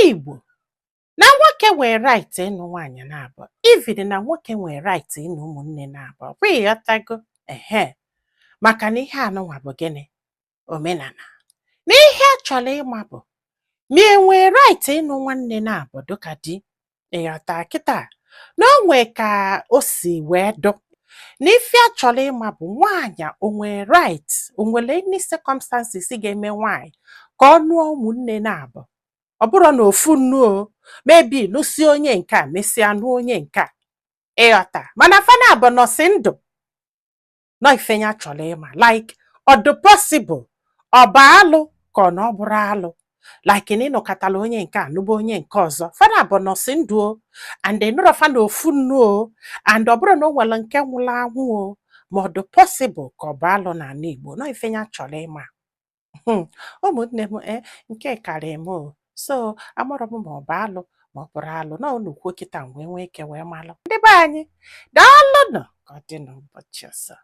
Igbo na nwoke nwere right ịnụ nwaanyị na-abụ, even na nwoke nwere right ịnụ ụmụnne na-abụ, kwa ịghọtago maka na ihe anụnwa bụ gịnị? Omenala. Na ihe a chọrọ ịma bụ ma enwee right ịnụ nwanne na-abụ dịka di, ịghọta kịta na o nwee ka o si wee dụ. Na ife a chọrọ ịma bụ nwaanyị o nwere right, o nwere any circumstances ga-eme nwaanyị ka ọ nụọ ụmụnne na-abụ. Ọ bụrụ na ofu nnuo, maybe nụsi onye nke a mesịa nụ onye nke a, ịghọta, mana fana abụ nọsi ndụ. Nọ ifenya chọrọ ịma, like ọ dị possible ọ bụ alụ ka ọ na ọ bụrụ alụ, like na ịnọkọtala onye nke a nụba onye nke ọzọ, fana abụ nọsi ndụ o, and nụrụ fa na ofu nnuo, and ọ bụrụ na o nwere nke nwụrụ anwụ o, ma ọ dị possible ka ọ bụ alụ n'ala Igbo. Nọ ifenya chọrọ ịma. Ụmụnne m nke karị m o. So amarọ m ma ọ bụ alụ ma ọ bụrụ alụ, na unu kwuo kịta wee nwee ike wee malụ. Ndị be anyị, daalụnụ ka ọ dị n'ụbọchị ọzọ.